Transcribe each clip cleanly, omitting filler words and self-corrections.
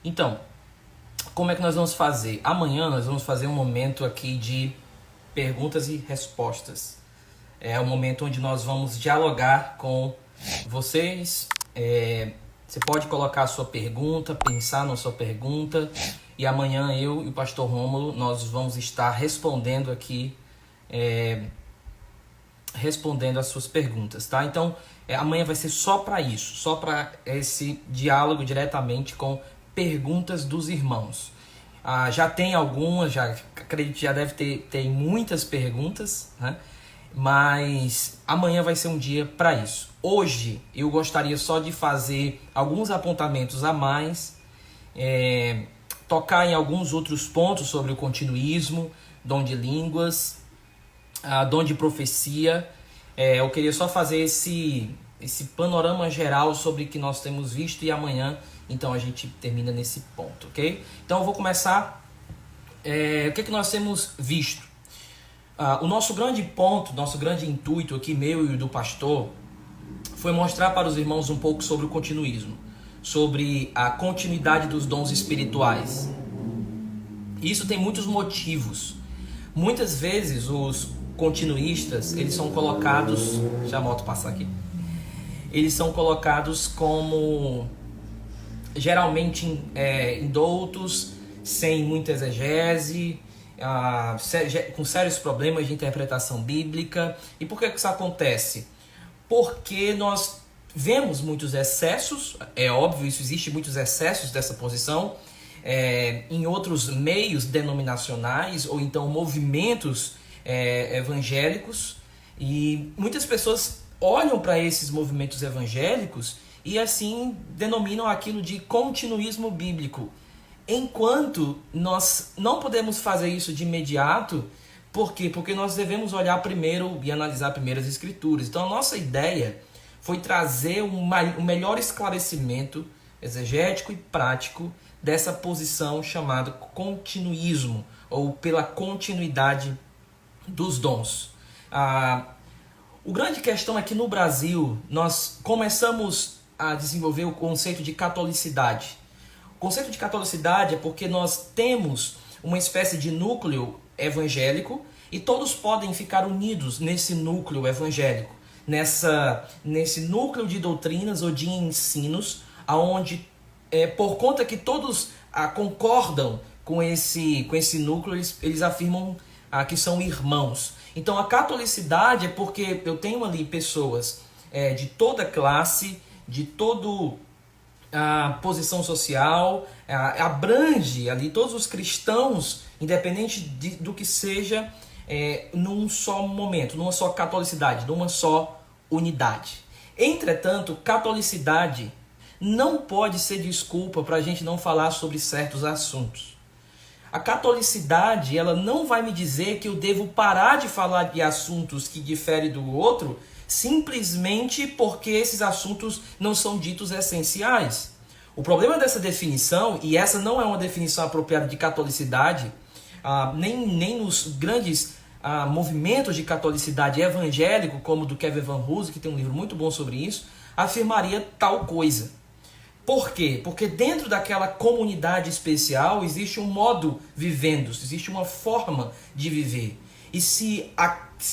Então, como é que nós vamos fazer? Amanhã nós vamos fazer um momento aqui de perguntas e respostas. É um momento onde nós vamos dialogar com vocês. Você pode colocar a sua pergunta, pensar na sua pergunta, e amanhã eu e o pastor Rômulo nós vamos estar respondendo aqui, respondendo as suas perguntas, tá? Então, amanhã vai ser só para isso, só para esse diálogo diretamente com perguntas dos irmãos. Já tem algumas, acredito que já deve ter muitas perguntas, né? Mas amanhã vai ser um dia para isso. Hoje eu gostaria só de fazer alguns apontamentos a mais, tocar em alguns outros pontos sobre o continuismo, dom de línguas, dom de profecia. Eu queria só fazer esse panorama geral sobre o que nós temos visto, e amanhã então a gente termina nesse ponto, ok? Então eu vou começar. O que nós temos visto? O nosso grande ponto, nosso grande intuito aqui, meu e do pastor, foi mostrar para os irmãos um pouco sobre o continuismo, sobre a continuidade dos dons espirituais. Isso tem muitos motivos. Muitas vezes os continuistas, eles são colocados, deixa a moto passar aqui, eles são colocados como geralmente indoutos, sem muita exegese, com sérios problemas de interpretação bíblica. E por que isso acontece? Porque nós vemos muitos excessos, é óbvio, isso existe muitos excessos dessa posição, em outros meios denominacionais ou então movimentos evangélicos, e muitas pessoas olham para esses movimentos evangélicos e assim denominam aquilo de continuismo bíblico, enquanto nós não podemos fazer isso de imediato. Por quê? Porque nós devemos olhar primeiro e analisar primeiro as escrituras. Então a nossa ideia foi trazer um melhor esclarecimento exegético e prático dessa posição chamada continuismo, ou pela continuidade dos dons. O grande questão é que no Brasil nós começamos a desenvolver o conceito de catolicidade. O conceito de catolicidade é porque nós temos uma espécie de núcleo evangélico e todos podem ficar unidos nesse núcleo evangélico, nesse núcleo de doutrinas ou de ensinos, aonde por conta que todos concordam com esse núcleo, eles afirmam que são irmãos. Então a catolicidade é porque eu tenho ali pessoas de toda classe, de toda posição social, abrange ali todos os cristãos, independente do que seja, num só momento, numa só catolicidade, numa só unidade. Entretanto, catolicidade não pode ser desculpa para a gente não falar sobre certos assuntos. A catolicidade, ela não vai me dizer que eu devo parar de falar de assuntos que diferem do outro simplesmente porque esses assuntos não são ditos essenciais. O problema dessa definição, e essa não é uma definição apropriada de catolicidade, nem nos grandes movimentos de catolicidade evangélico, como o do Kevin Van Hoosen, que tem um livro muito bom sobre isso, afirmaria tal coisa. Por quê? Porque dentro daquela comunidade especial existe um modo vivendo, existe uma forma de viver. E se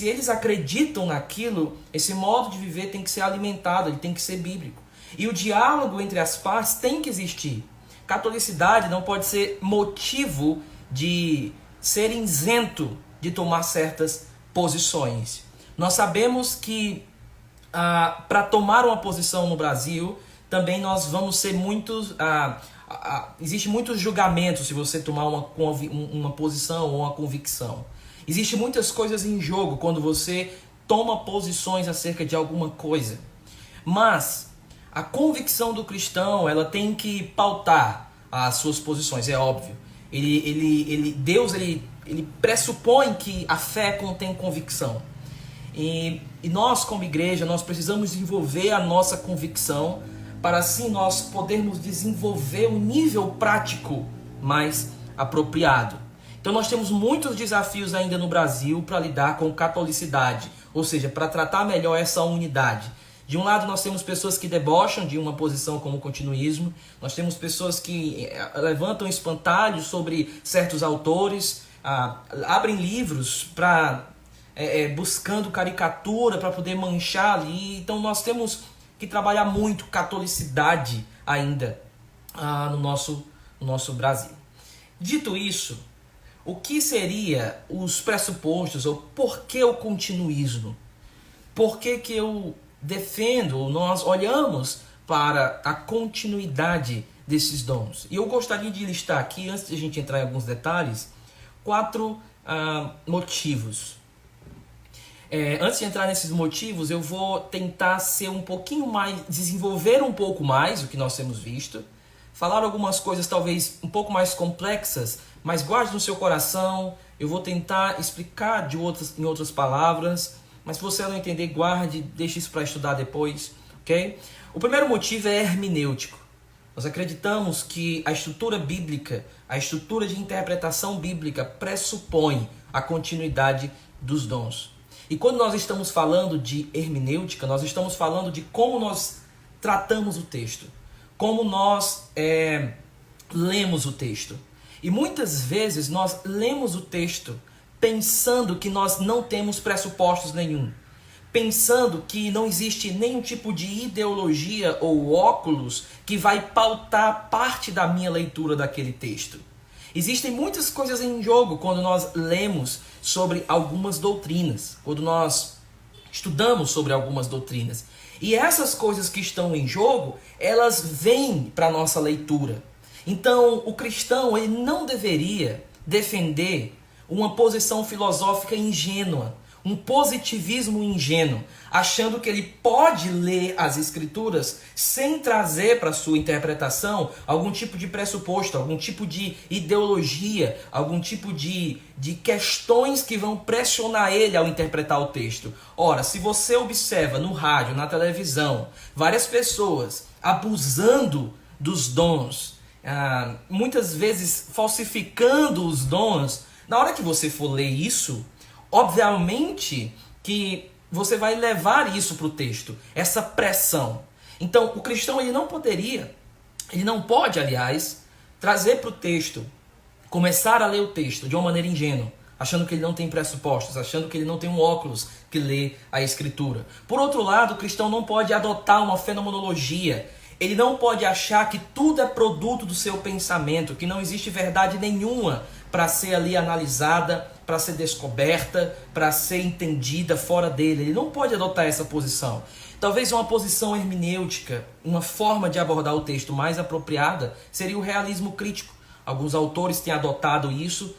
eles acreditam naquilo, esse modo de viver tem que ser alimentado, ele tem que ser bíblico. E o diálogo entre as partes tem que existir. Catolicidade não pode ser motivo de ser isento de tomar certas posições. Nós sabemos que para tomar uma posição no Brasil, também nós vamos ser existe muitos julgamentos se você tomar uma posição ou uma convicção. Existem muitas coisas em jogo quando você toma posições acerca de alguma coisa. Mas a convicção do cristão, ela tem que pautar as suas posições, é óbvio. Deus pressupõe que a fé contém convicção. E nós, como igreja, nós precisamos desenvolver a nossa convicção para assim nós podermos desenvolver um nível prático mais apropriado. Então nós temos muitos desafios ainda no Brasil para lidar com catolicidade, ou seja, para tratar melhor essa unidade. De um lado nós temos pessoas que debocham de uma posição como o continuismo, nós temos pessoas que levantam espantalhos sobre certos autores, abrem livros para buscando caricatura para poder manchar ali. Então nós temos que trabalhar muito catolicidade ainda no nosso Brasil. Dito isso, o que seria os pressupostos, ou por que o continuismo? Por que eu defendo, ou nós olhamos para a continuidade desses dons? E eu gostaria de listar aqui, antes de a gente entrar em alguns detalhes, 4 motivos. Antes de entrar nesses motivos, eu vou tentar ser um pouquinho mais, desenvolver um pouco mais o que nós temos visto, falar algumas coisas talvez um pouco mais complexas, mas guarde no seu coração. Eu vou tentar explicar em outras palavras, mas se você não entender, guarde, deixe isso para estudar depois, ok? O primeiro motivo é hermenêutico. Nós acreditamos que a estrutura bíblica, a estrutura de interpretação bíblica pressupõe a continuidade dos dons. E quando nós estamos falando de hermenêutica, nós estamos falando de como nós tratamos o texto, como nós lemos o texto. E muitas vezes nós lemos o texto pensando que nós não temos pressupostos nenhum, pensando que não existe nenhum tipo de ideologia ou óculos que vai pautar parte da minha leitura daquele texto. Existem muitas coisas em jogo quando nós lemos sobre algumas doutrinas, quando nós estudamos sobre algumas doutrinas. E essas coisas que estão em jogo, elas vêm para a nossa leitura. Então, o cristão ele não deveria defender uma posição filosófica ingênua, um positivismo ingênuo, achando que ele pode ler as escrituras sem trazer para sua interpretação algum tipo de pressuposto, algum tipo de ideologia, algum tipo de questões que vão pressionar ele ao interpretar o texto. Ora, se você observa no rádio, na televisão, várias pessoas abusando dos dons, muitas vezes falsificando os dons, na hora que você for ler isso, obviamente que você vai levar isso para o texto, essa pressão. Então, o cristão ele não pode, aliás, trazer para o texto, começar a ler o texto de uma maneira ingênua, achando que ele não tem pressupostos, achando que ele não tem um óculos que lê a escritura. Por outro lado, o cristão não pode adotar uma fenomenologia. Ele não pode achar que tudo é produto do seu pensamento, que não existe verdade nenhuma para ser ali analisada, para ser descoberta, para ser entendida fora dele. Ele não pode adotar essa posição. Talvez uma posição hermenêutica, uma forma de abordar o texto mais apropriada, seria o realismo crítico. Alguns autores têm adotado isso.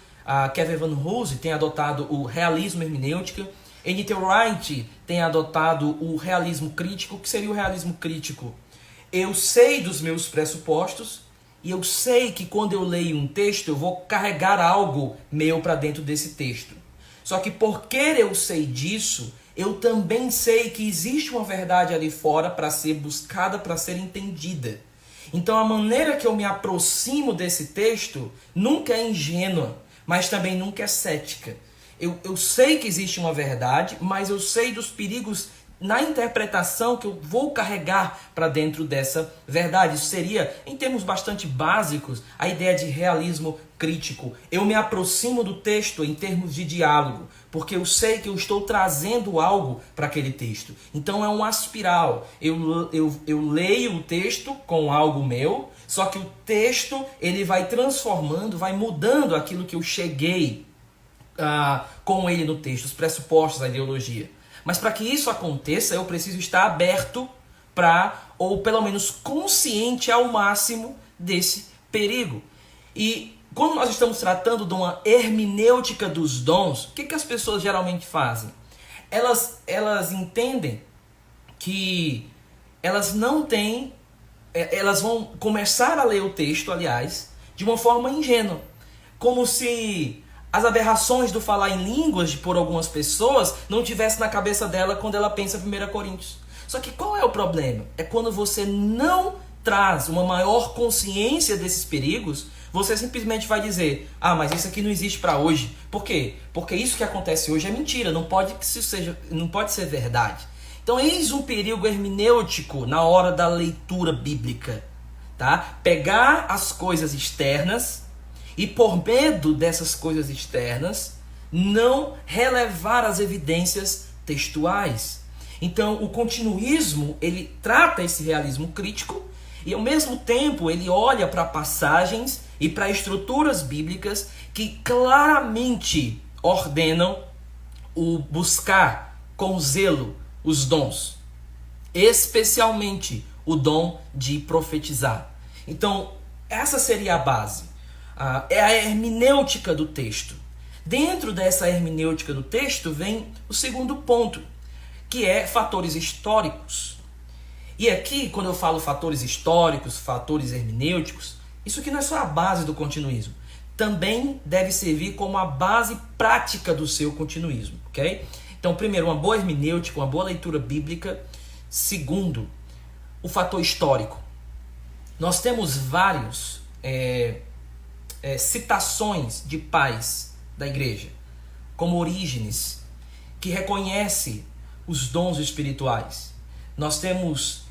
Kevin Van Hoosen tem adotado o realismo hermenêutico. N.T. Wright tem adotado o realismo crítico. O que seria o realismo crítico? Eu sei dos meus pressupostos e eu sei que quando eu leio um texto eu vou carregar algo meu para dentro desse texto. Só que porque eu sei disso, eu também sei que existe uma verdade ali fora para ser buscada, para ser entendida. Então a maneira que eu me aproximo desse texto nunca é ingênua, mas também nunca é cética. Eu sei que existe uma verdade, mas eu sei dos perigos na interpretação que eu vou carregar para dentro dessa verdade. Isso seria, em termos bastante básicos, a ideia de realismo crítico. Eu me aproximo do texto em termos de diálogo, porque eu sei que eu estou trazendo algo para aquele texto. Então é uma espiral. Eu leio o texto com algo meu, só que o texto ele vai transformando, vai mudando aquilo que eu cheguei com ele no texto, os pressupostos, a ideologia. Mas para que isso aconteça, eu preciso estar aberto ou pelo menos consciente ao máximo desse perigo. E quando nós estamos tratando de uma hermenêutica dos dons, o que as pessoas geralmente fazem? Elas entendem que elas não têm, elas vão começar a ler o texto, aliás, de uma forma ingênua. Como se as aberrações do falar em línguas por algumas pessoas não tivessem na cabeça dela quando ela pensa em 1 Coríntios. Só que qual é o problema? É quando você não traz uma maior consciência desses perigos, você simplesmente vai dizer, mas isso aqui não existe para hoje. Por quê? Porque isso que acontece hoje é mentira, não pode ser verdade. Então, eis um perigo hermenêutico na hora da leitura bíblica, tá? Pegar as coisas externas e, por medo dessas coisas externas, não relevar as evidências textuais. Então, o continuismo, ele trata esse realismo crítico e, ao mesmo tempo, ele olha para passagens e para estruturas bíblicas que claramente ordenam o buscar com zelo os dons, especialmente o dom de profetizar. Então, essa seria a base. É a hermenêutica do texto. Dentro dessa hermenêutica do texto vem o segundo ponto, que é fatores históricos. E aqui, quando eu falo fatores históricos, fatores hermenêuticos, isso aqui não é só a base do continuismo. Também deve servir como a base prática do seu continuismo, ok? Então, primeiro, uma boa hermenêutica, uma boa leitura bíblica. Segundo, o fator histórico. Nós temos vários citações de pais da igreja, como Orígenes, que reconhece os dons espirituais. Nós temos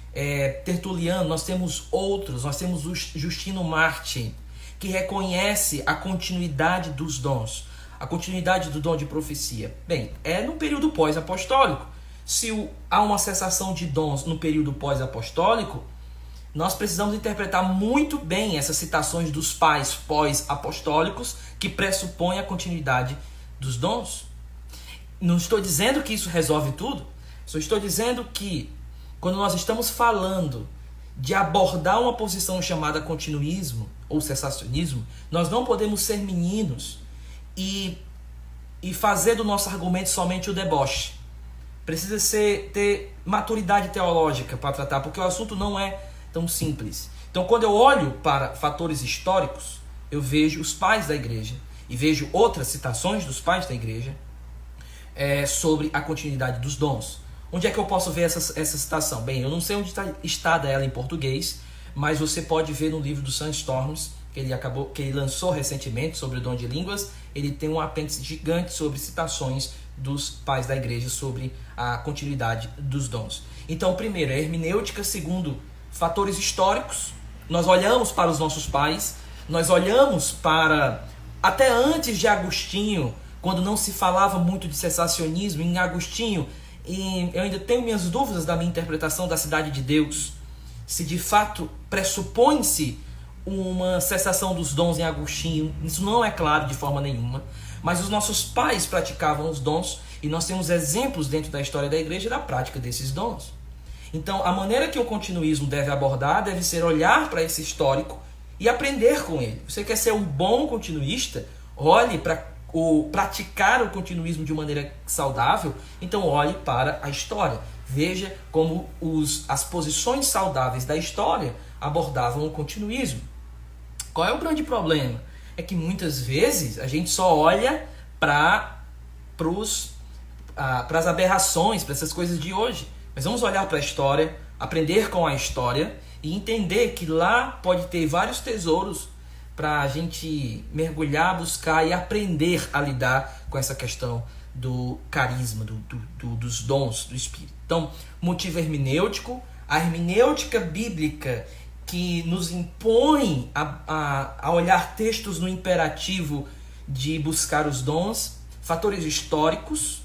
Tertuliano, nós temos outros, nós temos Justino Mártir, que reconhece a continuidade dos dons, a continuidade do dom de profecia. Bem, é no período pós-apostólico. Se há uma cessação de dons no período pós-apostólico, nós precisamos interpretar muito bem essas citações dos pais pós-apostólicos que pressupõem a continuidade dos dons. Não estou dizendo que isso resolve tudo, só estou dizendo que quando nós estamos falando de abordar uma posição chamada continuismo ou cessacionismo, nós não podemos ser meninos e fazer do nosso argumento somente o deboche. Precisa ter maturidade teológica para tratar, porque o assunto não é tão simples. Então, quando eu olho para fatores históricos, eu vejo os pais da igreja e vejo outras citações dos pais da igreja sobre a continuidade dos dons. Onde é que eu posso ver essa citação? Bem, eu não sei onde está ela em português, mas você pode ver no livro do Sam Storms, que ele lançou recentemente sobre o dom de línguas. Ele tem um apêndice gigante sobre citações dos pais da igreja sobre a continuidade dos dons. Então, primeiro, a hermenêutica. Segundo, fatores históricos. Nós olhamos para os nossos pais, nós olhamos para até antes de Agostinho, quando não se falava muito de cessacionismo. Em Agostinho, eu ainda tenho minhas dúvidas da minha interpretação da cidade de Deus, se de fato pressupõe-se uma cessação dos dons em Agostinho. Isso não é claro de forma nenhuma, mas os nossos pais praticavam os dons e nós temos exemplos dentro da história da igreja da prática desses dons. Então, a maneira que o continuismo deve abordar deve ser olhar para esse histórico e aprender com ele. Você quer ser um bom continuista? Olhe para praticar o continuismo de maneira saudável, então olhe para a história. Veja como as posições saudáveis da história abordavam o continuismo. Qual é o grande problema? É que muitas vezes a gente só olha para as aberrações, para essas coisas de hoje. Mas vamos olhar para a história, aprender com a história e entender que lá pode ter vários tesouros para a gente mergulhar, buscar e aprender a lidar com essa questão do carisma, dos dons do Espírito. Então, motivo hermenêutico, a hermenêutica bíblica que nos impõe a olhar textos no imperativo de buscar os dons, fatores históricos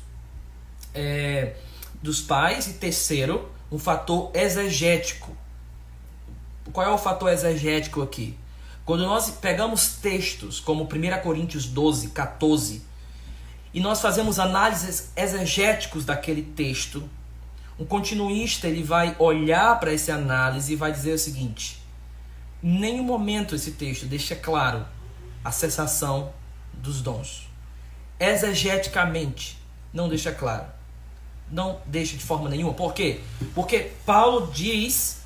dos pais, e terceiro, um fator exegético. Qual é o fator exegético aqui? Quando nós pegamos textos como 1 Coríntios 12, 14, e nós fazemos análises exegéticos daquele texto, um continuista ele vai olhar para essa análise e vai dizer o seguinte: em nenhum momento esse texto deixa claro a cessação dos dons. Exegeticamente, não deixa claro. Não deixa de forma nenhuma. Por quê? Porque Paulo diz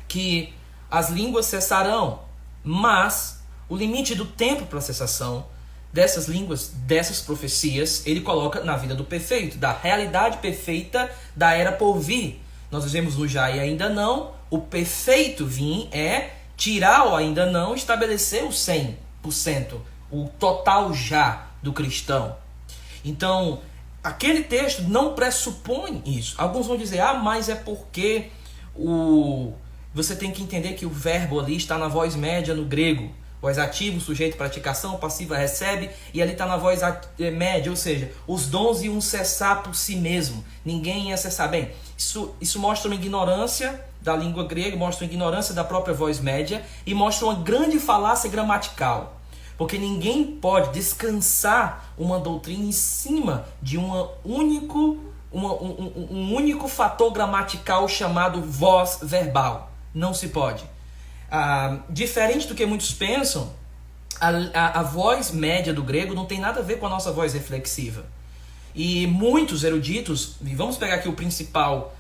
que as línguas cessarão, mas o limite do tempo para a cessação dessas línguas, dessas profecias, ele coloca na vida do perfeito, da realidade perfeita da era por vir. Nós vivemos no já e ainda não. O perfeito vir é tirar o ainda não, estabelecer o 100%, o total já do cristão. Então, aquele texto não pressupõe isso. Alguns vão dizer, mas é porque você tem que entender que o verbo ali está na voz média no grego. Voz ativa, sujeito, praticação, passiva, recebe, e ali está na voz média, ou seja, os dons iam cessar por si mesmo, ninguém ia cessar. Bem, isso mostra uma ignorância da língua grega, mostra uma ignorância da própria voz média e mostra uma grande falácia gramatical, porque ninguém pode descansar uma doutrina em cima de um único fator gramatical chamado voz verbal. Não se pode. Diferente do que muitos pensam, a voz média do grego não tem nada a ver com a nossa voz reflexiva. E muitos eruditos, e vamos pegar aqui o principal,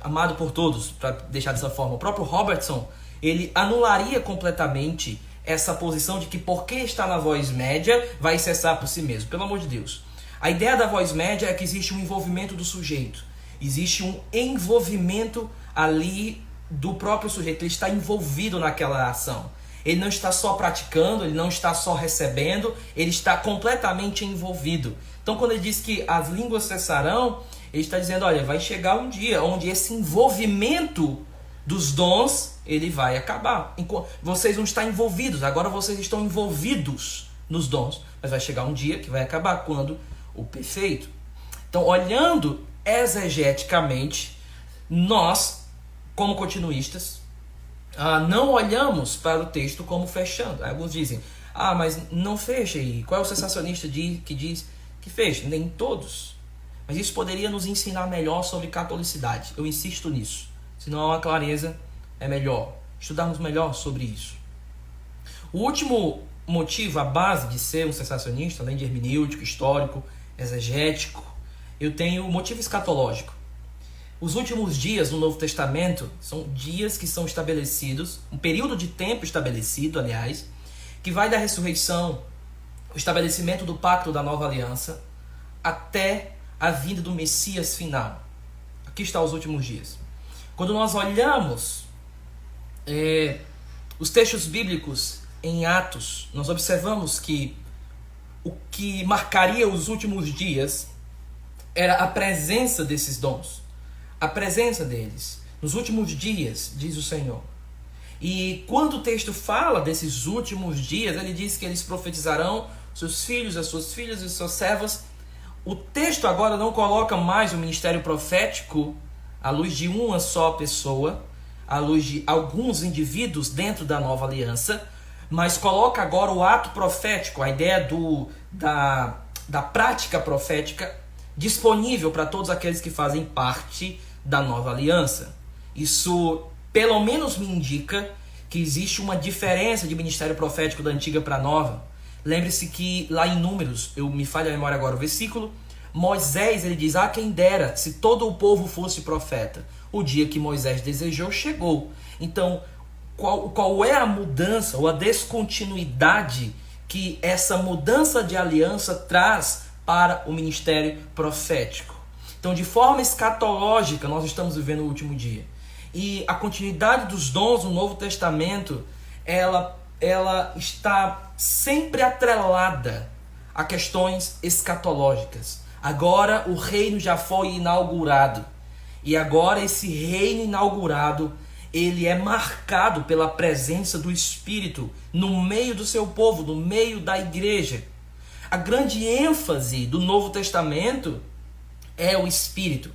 amado por todos, para deixar dessa forma, o próprio Robertson, ele anularia completamente essa posição de que porque está na voz média, vai cessar por si mesmo. Pelo amor de Deus. A ideia da voz média é que existe um envolvimento do sujeito. Existe um envolvimento ali do próprio sujeito, ele está envolvido naquela ação. Ele não está só praticando, ele não está só recebendo, ele está completamente envolvido. Então, quando ele diz que as línguas cessarão, ele está dizendo, olha, vai chegar um dia onde esse envolvimento dos dons, ele vai acabar. Vocês não estão envolvidos, agora vocês estão envolvidos nos dons. Mas vai chegar um dia que vai acabar, quando o perfeito. Então, olhando exegeticamente, nós, como continuistas, não olhamos para o texto como fechando. Alguns dizem, mas não fecha aí. Qual é o sensacionista que diz que fecha? Nem todos. Mas isso poderia nos ensinar melhor sobre catolicidade. Eu insisto nisso. Se não há uma clareza, é melhor estudarmos melhor sobre isso. O último motivo, a base de ser um sensacionista, além de hermenêutico, histórico, exegético, eu tenho o motivo escatológico. Os últimos dias no Novo Testamento são dias que são estabelecidos, um período de tempo estabelecido, aliás, que vai da ressurreição, o estabelecimento do pacto da nova aliança, até a vinda do Messias final. Aqui está os últimos dias. Quando nós olhamos os textos bíblicos em Atos, nós observamos que o que marcaria os últimos dias era a presença desses dons. A presença deles nos últimos dias, diz o Senhor. E quando o texto fala desses últimos dias, ele diz que eles profetizarão, seus filhos, as suas filhas e suas servas. O texto agora não coloca mais o ministério profético à luz de uma só pessoa, à luz de alguns indivíduos dentro da nova aliança, mas coloca agora o ato profético, a ideia da prática profética disponível para todos aqueles que fazem parte da nova aliança. Isso pelo menos me indica que existe uma diferença de ministério profético da antiga para a nova. Lembre-se que lá em Números, me falha a memória agora o versículo, Moisés, ele diz, quem dera se todo o povo fosse profeta. O dia que Moisés desejou chegou. Então, qual é a mudança ou a descontinuidade que essa mudança de aliança traz para o ministério profético? Então, de forma escatológica, nós estamos vivendo o último dia. E a continuidade dos dons no Novo Testamento, ela está sempre atrelada a questões escatológicas. Agora o reino já foi inaugurado. E agora esse reino inaugurado, ele é marcado pela presença do Espírito no meio do seu povo, no meio da igreja. A grande ênfase do Novo Testamento é o Espírito,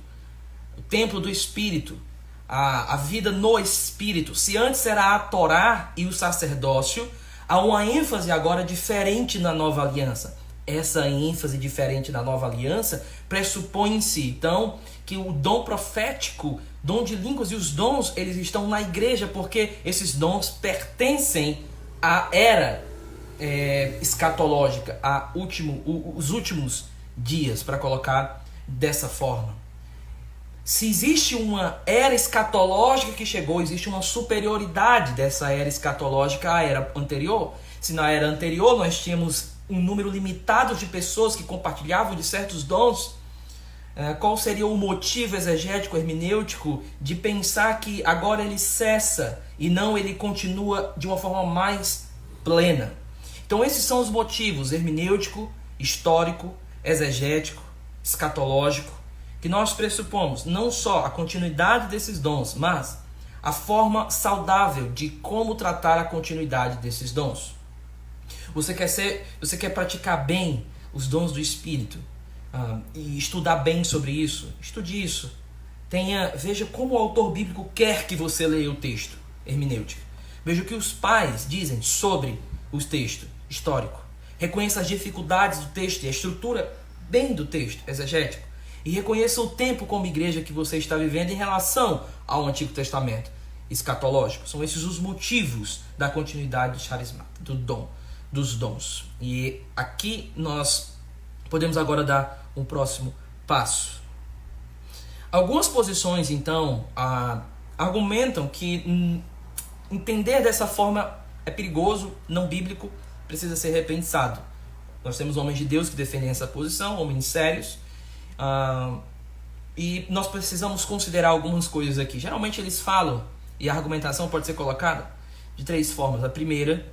o templo do Espírito, a vida no Espírito. Se antes era a Torá e o sacerdócio, há uma ênfase agora diferente na nova aliança. Essa ênfase diferente na nova aliança pressupõe-se, então, que o dom profético, dom de línguas e os dons, eles estão na igreja, porque esses dons pertencem à era escatológica, os últimos dias, para colocar dessa forma. Se existe uma era escatológica que chegou, existe uma superioridade dessa era escatológica à era anterior. Se na era anterior nós tínhamos um número limitado de pessoas que compartilhavam de certos dons, qual seria o motivo exegético, hermenêutico, de pensar que agora ele cessa e não ele continua de uma forma mais plena? Então esses são os motivos: hermenêutico, histórico, exegético, escatológico, que nós pressupomos não só a continuidade desses dons, mas a forma saudável de como tratar a continuidade desses dons. Você quer praticar bem os dons do Espírito e estudar bem sobre isso? Estude isso. Veja como o autor bíblico quer que você leia o texto hermenêutico. Veja o que os pais dizem sobre o texto histórico. Reconheça as dificuldades do texto e a estrutura bem do texto exegético. E reconheça o tempo como igreja que você está vivendo em relação ao Antigo Testamento escatológico. São esses os motivos da continuidade do charisma, dos dons. E aqui nós podemos agora dar um próximo passo. Algumas posições, então, argumentam que entender dessa forma é perigoso, não bíblico, precisa ser repensado. Nós temos homens de Deus que defendem essa posição, homens sérios, e nós precisamos considerar algumas coisas aqui. Geralmente eles falam, e a argumentação pode ser colocada de 3 formas. A primeira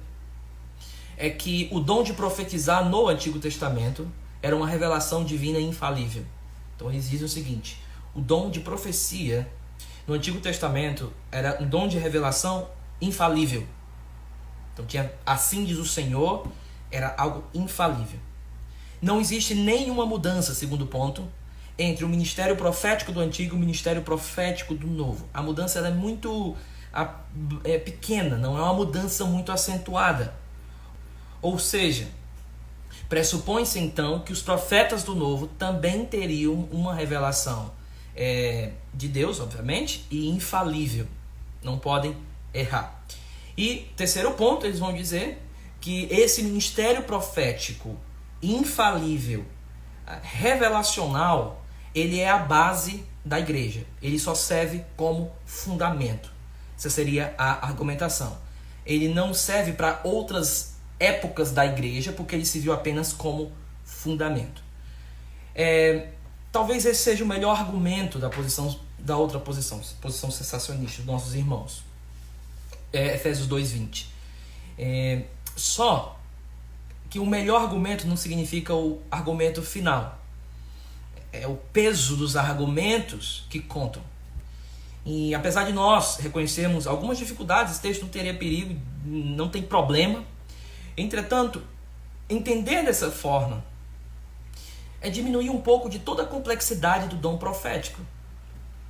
é que o dom de profetizar no Antigo Testamento era uma revelação divina infalível. Então eles dizem o seguinte: o dom de profecia no Antigo Testamento era um dom de revelação infalível. Então tinha, assim diz o Senhor, era algo infalível. Não existe nenhuma mudança, segundo ponto, entre o ministério profético do Antigo e o ministério profético do Novo. A mudança ela é muito pequena, não é uma mudança muito acentuada. Ou seja, pressupõe-se então que os profetas do Novo também teriam uma revelação de Deus, obviamente, e infalível. Não podem errar. E terceiro ponto, eles vão dizer que esse ministério profético infalível, revelacional, ele é a base da igreja. Ele só serve como fundamento. Essa seria a argumentação. Ele não serve para outras épocas da igreja, porque ele se viu apenas como fundamento. Talvez esse seja o melhor argumento da outra posição sensacionista dos nossos irmãos. Efésios 2:20. Só que o melhor argumento não significa o argumento final. É o peso dos argumentos que contam. E apesar de nós reconhecermos algumas dificuldades, esse texto não teria perigo, não tem problema. Entretanto, entender dessa forma é diminuir um pouco de toda a complexidade do dom profético.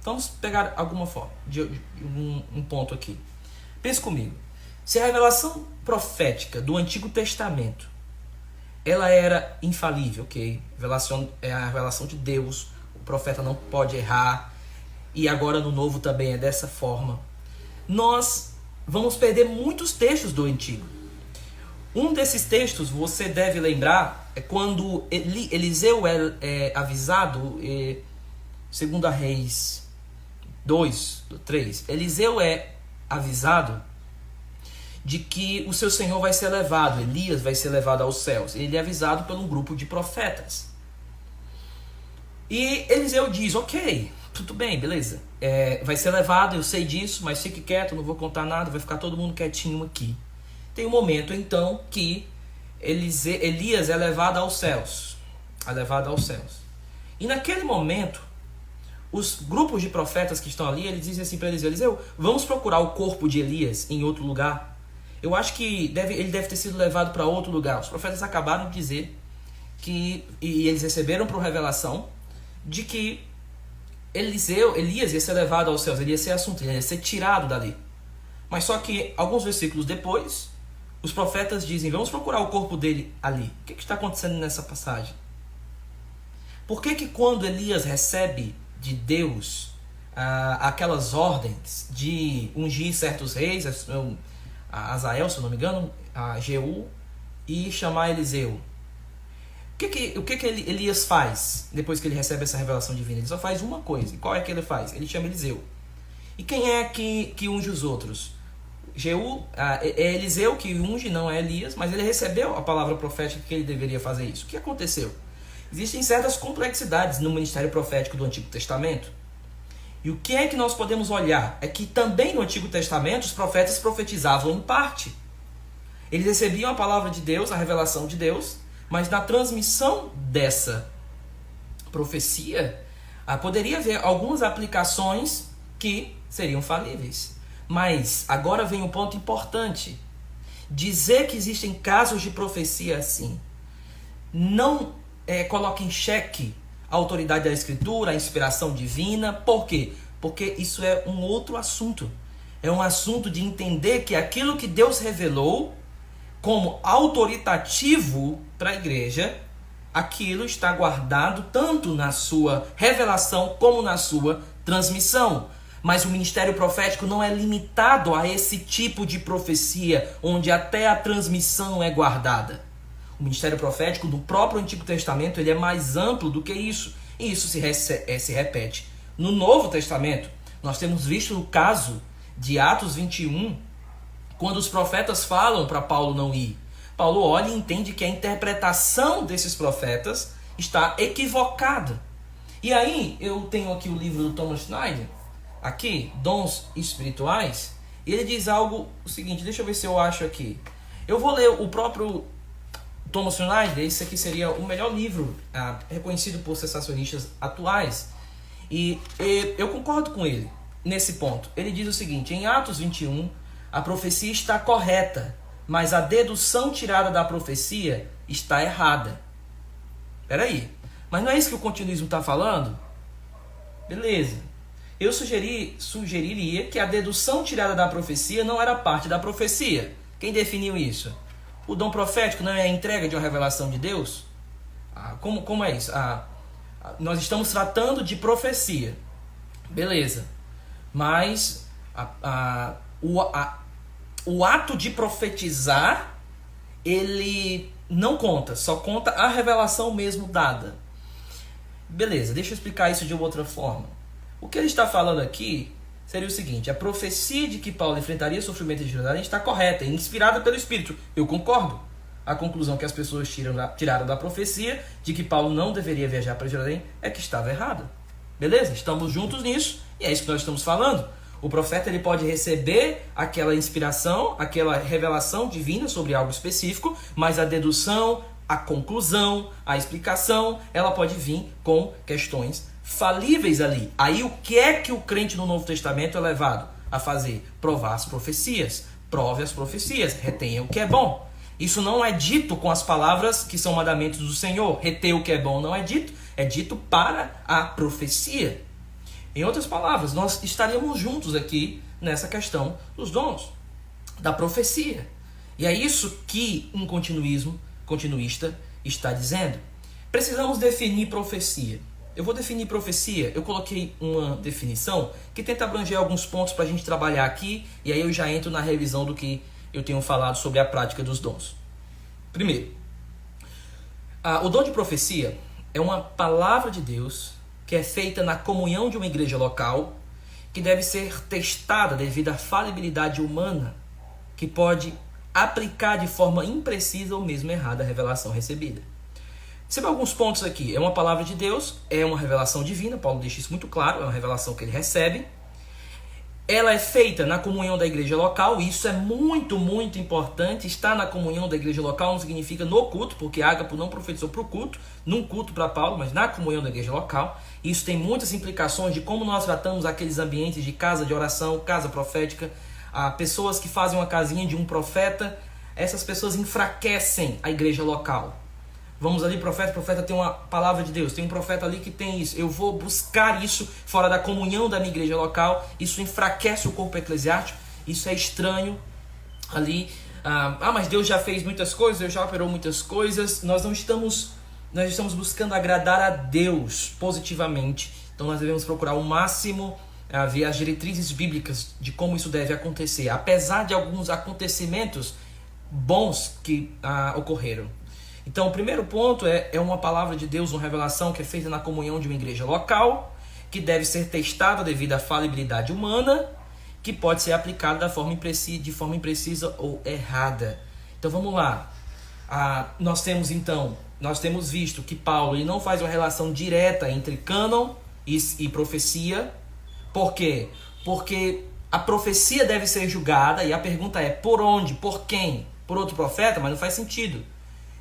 Vamos pegar alguma forma, um ponto aqui. Pense comigo. Se a revelação profética do Antigo Testamento ela era infalível, ok? É a revelação de Deus, o profeta não pode errar, e agora no Novo também é dessa forma. Nós vamos perder muitos textos do Antigo. Um desses textos, você deve lembrar, é quando Eliseu é avisado, 2 Reis 2:3, Eliseu é avisado de que o seu Senhor vai ser levado, Elias vai ser levado aos céus. Ele é avisado por um grupo de profetas. E Eliseu diz, ok, tudo bem, beleza. Vai ser levado, eu sei disso, mas fique quieto, não vou contar nada, vai ficar todo mundo quietinho aqui. Tem um momento, então, que Elias é levado aos céus. E naquele momento, os grupos de profetas que estão ali, eles dizem assim para Eliseu, vamos procurar o corpo de Elias em outro lugar. Eu acho que ele deve ter sido levado para outro lugar. Os profetas acabaram de dizer e eles receberam por revelação de que Elias ia ser levado aos céus, ele ia ser assunto, ele ia ser tirado dali. Mas só que alguns versículos depois, os profetas dizem, vamos procurar o corpo dele ali. O que está acontecendo nessa passagem? Por que quando Elias recebe de Deus aquelas ordens de ungir certos reis, Azael, se eu não me engano, Jeú, e chamar Eliseu, o que Elias faz depois que ele recebe essa revelação divina? Ele só faz uma coisa. E qual é que ele faz? Ele chama Eliseu. E quem é que unge os outros? Jeú, é Eliseu que unge, não é Elias, mas ele recebeu a palavra profética que ele deveria fazer isso. O que aconteceu? Existem certas complexidades no ministério profético do Antigo Testamento. E o que é que nós podemos olhar? É que também no Antigo Testamento os profetas profetizavam em parte. Eles recebiam a palavra de Deus, a revelação de Deus, mas na transmissão dessa profecia, poderia haver algumas aplicações que seriam falíveis. Mas agora vem um ponto importante. Dizer que existem casos de profecia assim não coloca em xeque a autoridade da Escritura, a inspiração divina. Por quê? Porque isso é um outro assunto. É um assunto de entender que aquilo que Deus revelou como autoritativo para a igreja, aquilo está guardado tanto na sua revelação como na sua transmissão. Mas o ministério profético não é limitado a esse tipo de profecia, onde até a transmissão é guardada. O ministério profético do próprio Antigo Testamento ele é mais amplo do que isso. E isso se repete no Novo Testamento. Nós temos visto no caso de Atos 21, quando os profetas falam para Paulo não ir. Paulo olha e entende que a interpretação desses profetas está equivocada. E aí eu tenho aqui o livro do Thomas Snyder, aqui, Dons Espirituais, e ele diz algo o seguinte, deixa eu ver se eu acho aqui. Eu vou ler o próprio Thomas Snyder, esse aqui seria o melhor livro reconhecido por sensacionistas atuais. E eu concordo com ele nesse ponto. Ele diz o seguinte, em Atos 21, a profecia está correta, mas a dedução tirada da profecia está errada. Peraí, mas não é isso que o continuismo está falando? Beleza. Eu sugeriria que a dedução tirada da profecia não era parte da profecia. Quem definiu isso? O dom profético não é a entrega de uma revelação de Deus? Como é isso? Nós estamos tratando de profecia. Beleza. Mas o ato de profetizar, ele não conta. Só conta a revelação mesmo dada. Beleza, deixa eu explicar isso de outra forma. O que ele está falando aqui seria o seguinte, a profecia de que Paulo enfrentaria sofrimento em Jerusalém está correta, é inspirada pelo Espírito. Eu concordo. A conclusão que as pessoas tiraram da profecia de que Paulo não deveria viajar para Jerusalém é que estava errada. Beleza? Estamos juntos nisso e é isso que nós estamos falando. O profeta ele pode receber aquela inspiração, aquela revelação divina sobre algo específico, mas a dedução, a conclusão, a explicação, ela pode vir com questões falíveis ali. Aí o que é que o crente no Novo Testamento é levado a fazer? Provar as profecias. Prove as profecias. Retenha o que é bom. Isso não é dito com as palavras que são mandamentos do Senhor. Reter o que é bom não é dito. É dito para a profecia. Em outras palavras, nós estaríamos juntos aqui nessa questão dos dons, da profecia. E é isso que um continuista está dizendo. Precisamos definir profecia. Eu vou definir profecia, eu coloquei uma definição que tenta abranger alguns pontos para a gente trabalhar aqui, e aí eu já entro na revisão do que eu tenho falado sobre a prática dos dons. Primeiro, o dom de profecia é uma palavra de Deus que é feita na comunhão de uma igreja local, que deve ser testada devido à falibilidade humana, que pode aplicar de forma imprecisa ou mesmo errada a revelação recebida. Perceba alguns pontos aqui. É uma palavra de Deus, é uma revelação divina, Paulo deixa isso muito claro, é uma revelação que ele recebe. Ela é feita na comunhão da igreja local, e isso é muito, muito importante. Estar na comunhão da igreja local não significa no culto, porque Ágapo não profetizou para o culto, num culto para Paulo, mas na comunhão da igreja local. Isso tem muitas implicações de como nós tratamos aqueles ambientes de casa de oração, casa profética. Pessoas que fazem uma casinha de um profeta, essas pessoas enfraquecem a igreja local. Vamos ali, profeta tem uma palavra de Deus, tem um profeta ali que tem isso, eu vou buscar isso fora da comunhão da minha igreja local, isso enfraquece o corpo eclesiástico, isso é estranho ali. Mas Deus já fez muitas coisas, Deus já operou muitas coisas, nós estamos buscando agradar a Deus positivamente, então nós devemos procurar o máximo ver as diretrizes bíblicas de como isso deve acontecer, apesar de alguns acontecimentos bons que ocorreram. Então, o primeiro ponto é uma palavra de Deus, uma revelação que é feita na comunhão de uma igreja local, que deve ser testada devido à falibilidade humana, que pode ser aplicada de forma imprecisa ou errada. Então, vamos lá. Nós temos visto que Paulo ele não faz uma relação direta entre cânon e profecia. Por quê? Porque a profecia deve ser julgada, e a pergunta é, por onde? Por quem? Por outro profeta? Mas não faz sentido.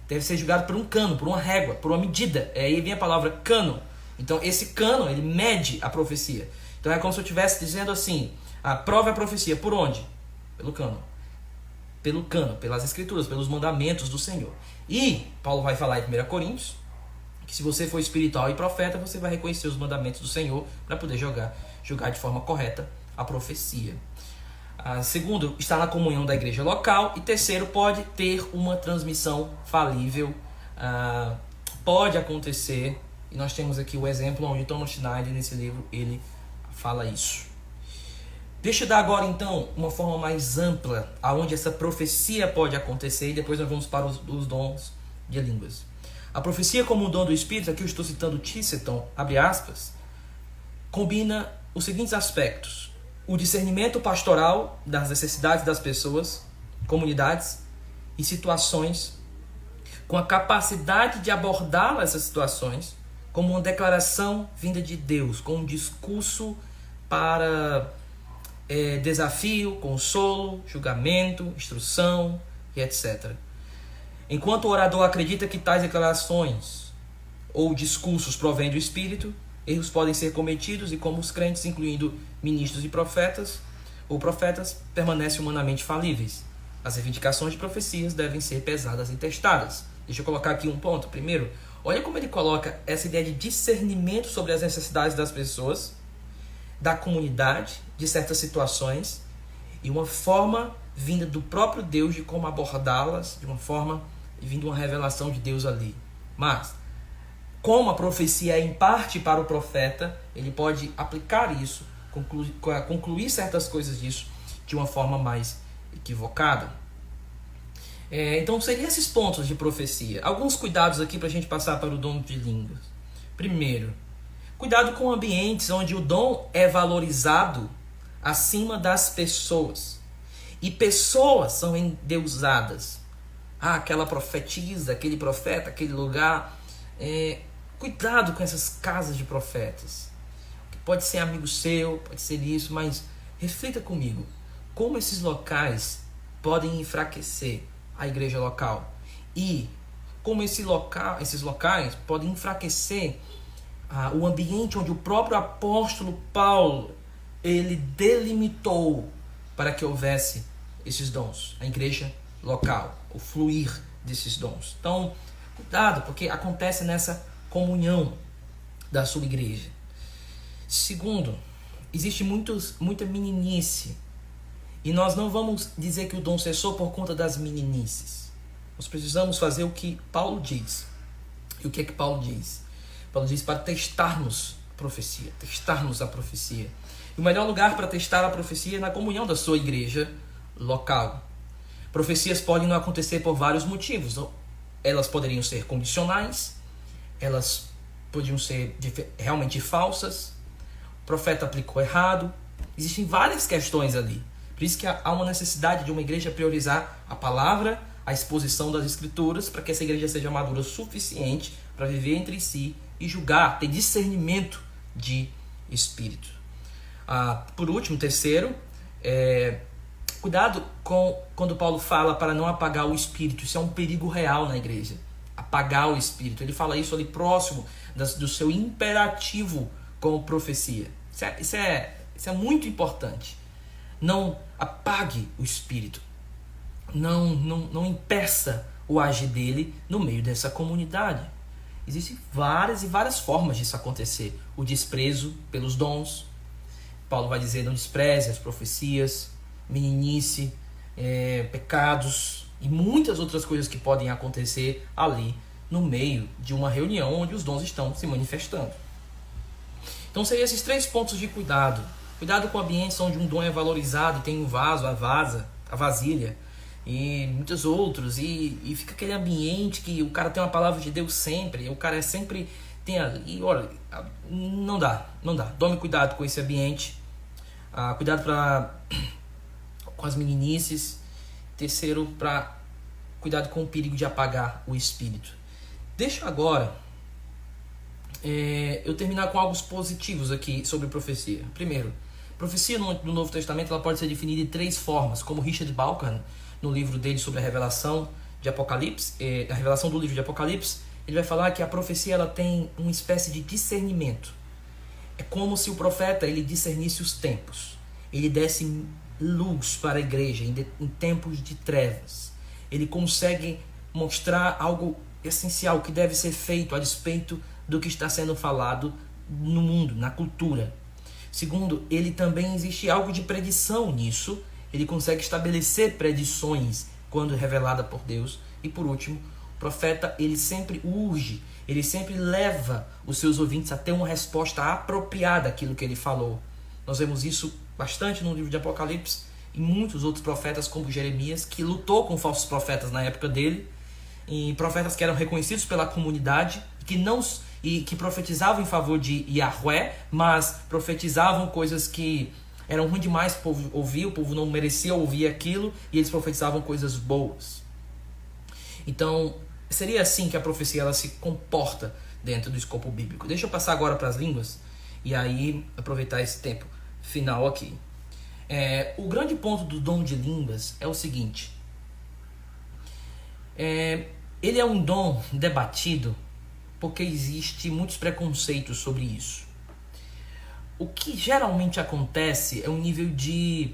Deve ser julgado por um cano, por uma régua, por uma medida. Aí vem a palavra cano. Então esse cânon, ele mede a profecia. Então é como se eu estivesse dizendo assim, a prova é a profecia. Por onde? Pelo cânon. Pelo cânon, pelas escrituras, pelos mandamentos do Senhor. E Paulo vai falar em 1 Coríntios, que se você for espiritual e profeta, você vai reconhecer os mandamentos do Senhor para poder julgar de forma correta a profecia. Segundo, está na comunhão da igreja local. E terceiro, pode ter uma transmissão falível. Pode acontecer, e nós temos aqui o exemplo onde Thomas Schneider, nesse livro, ele fala isso. Deixa eu dar agora então uma forma mais ampla aonde essa profecia pode acontecer, e depois nós vamos para os dons de línguas. A profecia como um dom do Espírito, aqui eu estou citando Chesterton, abre aspas, combina os seguintes aspectos: o discernimento pastoral das necessidades das pessoas, comunidades e situações, com a capacidade de abordar essas situações como uma declaração vinda de Deus, com um discurso para desafio, consolo, julgamento, instrução e etc. Enquanto o orador acredita que tais declarações ou discursos provêm do Espírito, erros podem ser cometidos e, como os crentes, incluindo ministros e profetas ou profetas, permanecem humanamente falíveis. As reivindicações de profecias devem ser pesadas e testadas. Deixa eu colocar aqui um ponto. Primeiro, olha como ele coloca essa ideia de discernimento sobre as necessidades das pessoas, da comunidade, de certas situações, e uma forma vinda do próprio Deus de como abordá-las, de uma forma vindo uma revelação de Deus ali. Mas, como a profecia é em parte para o profeta, ele pode aplicar isso, concluir certas coisas disso de uma forma mais equivocada. Então seriam esses pontos de profecia. Alguns cuidados aqui para a gente passar para o dom de línguas. Primeiro, cuidado com ambientes onde o dom é valorizado acima das pessoas. E pessoas são endeusadas. Aquela profetisa, aquele profeta, aquele lugar. Cuidado com essas casas de profetas. Pode ser amigo seu, pode ser isso, mas reflita comigo. Como esses locais podem enfraquecer a igreja local? E como esses locais podem enfraquecer o ambiente onde o próprio apóstolo Paulo ele delimitou para que houvesse esses dons, a igreja local, o fluir desses dons. Então, cuidado, porque acontece nessa comunhão da sua igreja. Segundo, existe muita meninice, e nós não vamos dizer que o dom cessou por conta das meninices. Nós precisamos fazer o que Paulo diz. E o que é que Paulo diz? Paulo diz para testarmos a profecia. Testarmos a profecia. E o melhor lugar para testar a profecia é na comunhão da sua igreja local. Profecias podem não acontecer por vários motivos. Elas poderiam ser condicionais, elas podiam ser realmente falsas, o profeta aplicou errado. Existem várias questões ali. Por isso que há uma necessidade de uma igreja priorizar a palavra, a exposição das escrituras, para que essa igreja seja madura o suficiente para viver entre si e julgar, ter discernimento de espírito. Por último, terceiro, cuidado quando Paulo fala para não apagar o espírito. Isso é um perigo real na igreja. Apagar o espírito. Ele fala isso ali próximo do seu imperativo como profecia. Isso é muito importante. Não apague o espírito. Não impeça o agir dele no meio dessa comunidade. Existem várias e várias formas disso acontecer. O desprezo pelos dons. Paulo vai dizer, não despreze as profecias, meninice, pecados e muitas outras coisas que podem acontecer ali no meio de uma reunião onde os dons estão se manifestando. Então seriam esses 3 pontos de cuidado. Cuidado com ambientes onde um dom é valorizado, tem um vaso, a vasilha e muitos outros, e fica aquele ambiente que o cara tem uma palavra de Deus sempre, o cara sempre tem ali, olha, não dá. Tome cuidado com esse ambiente, cuidado com as meninices. Terceiro, cuidado com o perigo de apagar o espírito. Deixa agora eu terminar com algo positivos aqui sobre profecia. Primeiro, profecia no Novo Testamento ela pode ser definida de 3 formas, como Richard Bauckham, no livro dele sobre a revelação de Apocalipse, a revelação do livro de Apocalipse, ele vai falar que a profecia ela tem uma espécie de discernimento. É como se o profeta ele discernisse os tempos. Ele desse luz para a igreja em tempos de trevas. Ele consegue mostrar algo essencial que deve ser feito a despeito do que está sendo falado no mundo, na cultura. Segundo, ele também existe algo de predição nisso. Ele consegue estabelecer predições quando revelada por Deus. E por último, o profeta ele sempre urge, ele sempre leva os seus ouvintes a ter uma resposta apropriada àquilo que ele falou. Nós vemos isso bastante no livro de Apocalipse e muitos outros profetas como Jeremias, que lutou com falsos profetas na época dele, e profetas que eram reconhecidos pela comunidade, que profetizavam em favor de Yahweh, mas profetizavam coisas que eram ruins demais para o povo ouvir, o povo não merecia ouvir aquilo, e eles profetizavam coisas boas. Então, seria assim que a profecia ela se comporta dentro do escopo bíblico. Deixa eu passar agora para as línguas, e aí aproveitar esse tempo final aqui. O grande ponto do dom de línguas é o seguinte. Ele é um dom debatido porque existe muitos preconceitos sobre isso. O que geralmente acontece é um nível de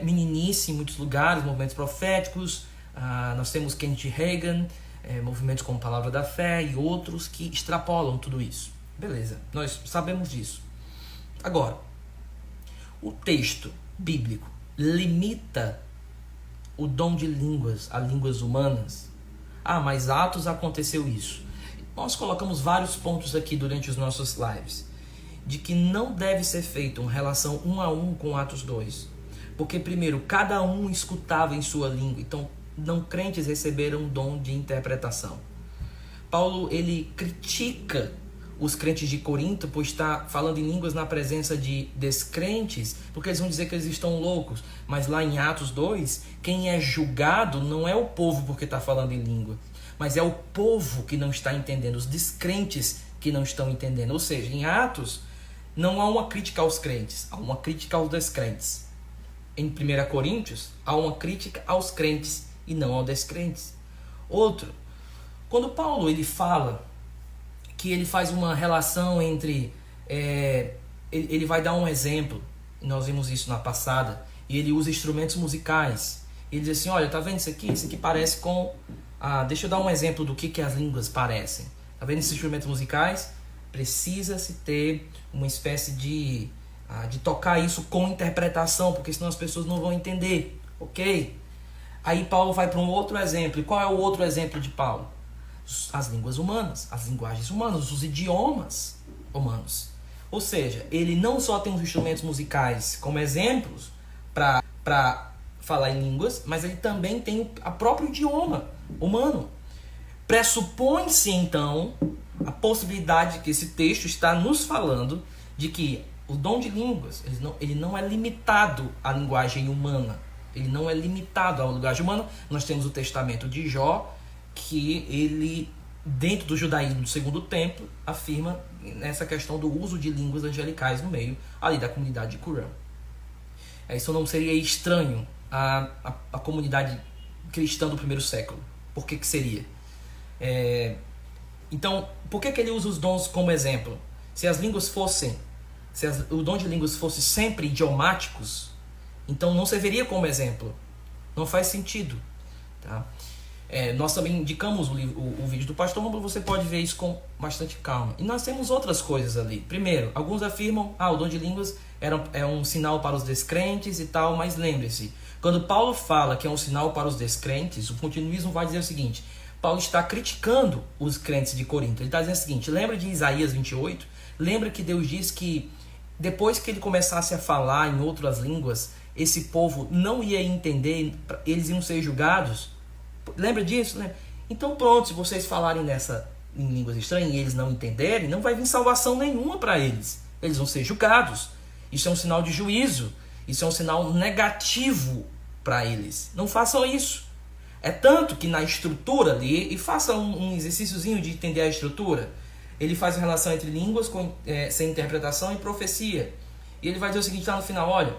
meninice em muitos lugares, movimentos proféticos. Nós temos Kenneth Hagin, movimentos como Palavra da Fé e outros que extrapolam tudo isso. Beleza, nós sabemos disso. Agora, o texto bíblico limita o dom de línguas a línguas humanas? Mas Atos aconteceu isso. Nós colocamos vários pontos aqui durante os nossos lives, de que não deve ser feita uma relação 1 a 1 com Atos 2. Porque primeiro, cada um escutava em sua língua, então não crentes receberam um dom de interpretação. Paulo, ele critica os crentes de Corinto por estar falando em línguas na presença de descrentes, porque eles vão dizer que eles estão loucos. Mas lá em Atos 2, quem é julgado não é o povo porque está falando em língua, mas é o povo que não está entendendo, os descrentes que não estão entendendo. Ou seja, em Atos não há uma crítica aos crentes, há uma crítica aos descrentes. Em 1 Coríntios, há uma crítica aos crentes e não aos descrentes. Outro, quando Paulo ele fala que ele faz uma relação entre... ele vai dar um exemplo, nós vimos isso na passada, e ele usa instrumentos musicais. Ele diz assim, olha, tá vendo isso aqui? Isso aqui parece com... deixa eu dar um exemplo do que as línguas parecem. Tá vendo esses instrumentos musicais? Precisa-se ter uma espécie de tocar isso com interpretação, porque senão as pessoas não vão entender, ok? Aí Paulo vai para um outro exemplo. E qual é o outro exemplo de Paulo? As línguas humanas, as linguagens humanas, os idiomas humanos. Ou seja, ele não só tem os instrumentos musicais como exemplos para falar em línguas, mas ele também tem o próprio idioma humano. Pressupõe-se então a possibilidade de que esse texto está nos falando de que o dom de línguas ele não é limitado à linguagem humana. Ele não é limitado à linguagem humana. Nós temos o testamento de Jó, que ele, dentro do judaísmo do Segundo Templo, afirma essa questão do uso de línguas angelicais no meio ali da comunidade de Qumran. Isso não seria estranho à comunidade cristã do primeiro século. Por que seria? Então, por que ele usa os dons como exemplo? Se o dom de línguas fosse sempre idiomáticos, então não serviria como exemplo. Não faz sentido. Tá? Nós também indicamos o vídeo do pastor, mas você pode ver isso com bastante calma. E nós temos outras coisas ali. Primeiro, alguns afirmam o dom de línguas é um sinal para os descrentes e tal, mas lembre-se, quando Paulo fala que é um sinal para os descrentes, o continuismo vai dizer o seguinte: Paulo está criticando os crentes de Corinto. Ele está dizendo o seguinte: lembra de Isaías 28? Lembra que Deus diz que depois que ele começasse a falar em outras línguas, esse povo não ia entender, eles iam ser julgados? Lembra disso, né? Então pronto, se vocês falarem em línguas estranhas e eles não entenderem, não vai vir salvação nenhuma para eles. Eles vão ser julgados. Isso é um sinal de juízo. Isso é um sinal negativo para eles. Não façam isso. É tanto que na estrutura ali, e faça um exercíciozinho de entender a estrutura, ele faz a relação entre línguas sem interpretação e profecia. E ele vai dizer o seguinte lá no final: olha,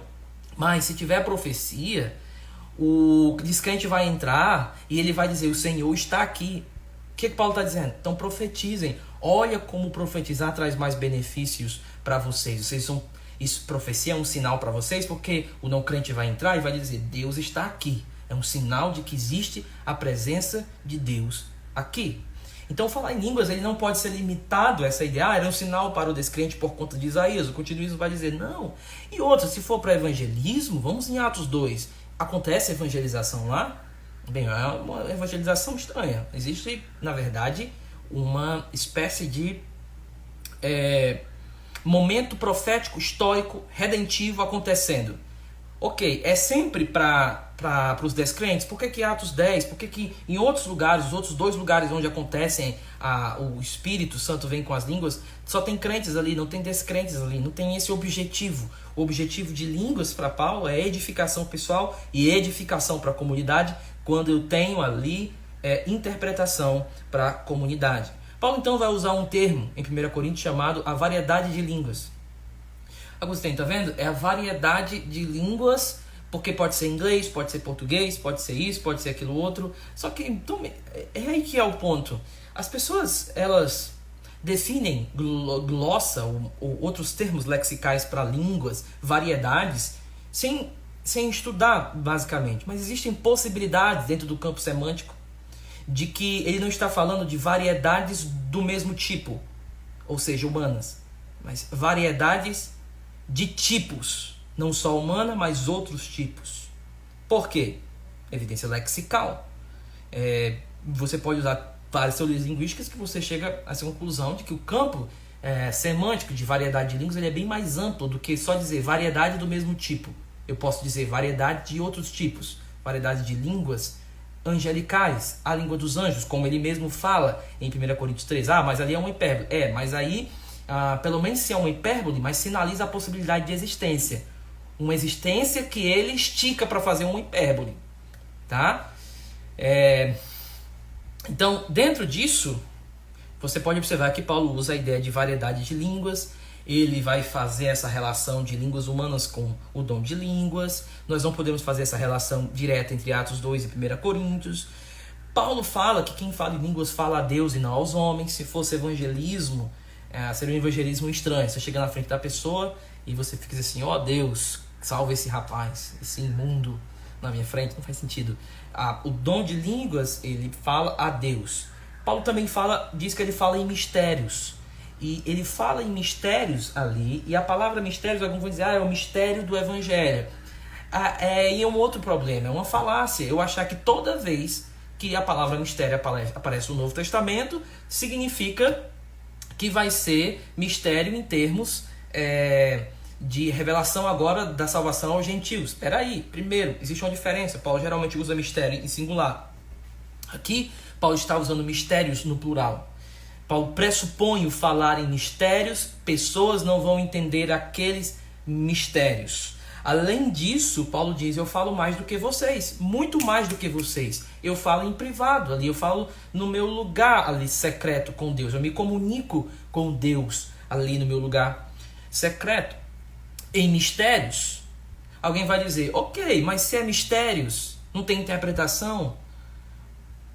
mas se tiver profecia, o descrente vai entrar e ele vai dizer: o Senhor está aqui. que Paulo está dizendo? Então profetizem. Olha como profetizar traz mais benefícios para vocês. Isso, profecia é um sinal para vocês, porque o não crente vai entrar e vai dizer, Deus está aqui. É um sinal de que existe a presença de Deus aqui. Então falar em línguas ele não pode ser limitado a essa ideia, era um sinal para o descrente por conta de Isaías. O continuismo vai dizer não. E outra, se for para evangelismo, vamos em Atos 2. Acontece evangelização lá? Bem, é uma evangelização estranha. Existe, na verdade, uma espécie de momento profético, histórico, redentivo acontecendo. Ok, é sempre para os descrentes? Por que Atos 10? Por que em outros lugares, os outros 2 lugares onde acontecem o Espírito Santo vem com as línguas, só tem crentes ali, não tem descrentes ali, não tem esse objetivo. O objetivo de línguas para Paulo é edificação pessoal e edificação para a comunidade, quando eu tenho ali interpretação para a comunidade. Paulo então vai usar um termo em 1 Coríntios chamado a variedade de línguas. Agostinho, tá vendo? É a variedade de línguas, porque pode ser inglês, pode ser português, pode ser isso, pode ser aquilo outro. Só que então, é aí que é o ponto. As pessoas, elas definem glossa ou outros termos lexicais para línguas, variedades, sem estudar, basicamente. Mas existem possibilidades dentro do campo semântico de que ele não está falando de variedades do mesmo tipo, ou seja, humanas, mas variedades de tipos, não só humana, mas outros tipos. Por quê? Evidência lexical. Você pode usar várias teorias linguísticas que você chega a essa conclusão de que o campo semântico de variedade de línguas ele é bem mais amplo do que só dizer variedade do mesmo tipo. Eu posso dizer variedade de outros tipos, variedade de línguas angelicais, a língua dos anjos, como ele mesmo fala em 1 Coríntios 3. Mas ali é uma hipérbole. Mas aí pelo menos se é uma hipérbole, mas sinaliza a possibilidade de existência. Uma existência que ele estica para fazer uma hipérbole. Tá? Então, dentro disso, você pode observar que Paulo usa a ideia de variedade de línguas. Ele vai fazer essa relação de línguas humanas com o dom de línguas. Nós não podemos fazer essa relação direta entre Atos 2 e 1 Coríntios. Paulo fala que quem fala em línguas fala a Deus e não aos homens. Se fosse evangelismo, seria um evangelismo estranho. Você chega na frente da pessoa e você fica assim, Deus, salva esse rapaz, esse imundo na minha frente. Não faz sentido. O dom de línguas, ele fala a Deus. Paulo também diz que ele fala em mistérios. E ele fala em mistérios ali, e a palavra mistérios, alguns vão dizer, é o mistério do evangelho. E é um outro problema, é uma falácia. Eu achar que toda vez que a palavra mistério aparece no Novo Testamento, significa que vai ser mistério em termos de revelação agora da salvação aos gentios. Espera aí, primeiro, existe uma diferença. Paulo geralmente usa mistério em singular. Aqui, Paulo está usando mistérios no plural. Paulo pressupõe o falar em mistérios, pessoas não vão entender aqueles mistérios. Além disso, Paulo diz, eu falo mais do que vocês, muito mais do que vocês. Eu falo em privado, ali eu falo no meu lugar ali secreto com Deus. Eu me comunico com Deus ali no meu lugar secreto. Em mistérios, alguém vai dizer, ok, mas se é mistérios, não tem interpretação,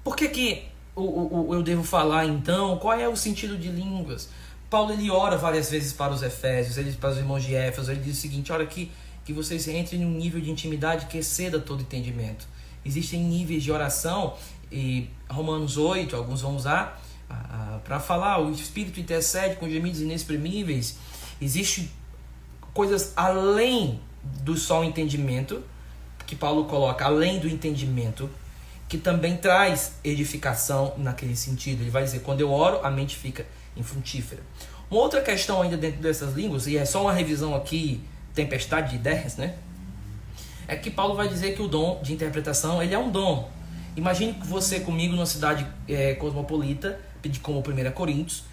por que eu devo falar então? Qual é o sentido de línguas? Paulo ele ora várias vezes para os Efésios, para os irmãos de Éfeso, ele diz o seguinte, olha que vocês entrem num nível de intimidade que exceda todo entendimento. Existem níveis de oração, e Romanos 8, alguns vão usar para falar, o Espírito intercede com gemidos inexprimíveis. Existem coisas além do só entendimento, que Paulo coloca, além do entendimento, que também traz edificação naquele sentido. Ele vai dizer, quando eu oro, a mente fica infrutífera. Uma outra questão ainda dentro dessas línguas, e é só uma revisão aqui, tempestade de ideias, né? É que Paulo vai dizer que o dom de interpretação, ele é um dom. Imagine que você comigo numa cidade cosmopolita, como 1 Coríntios,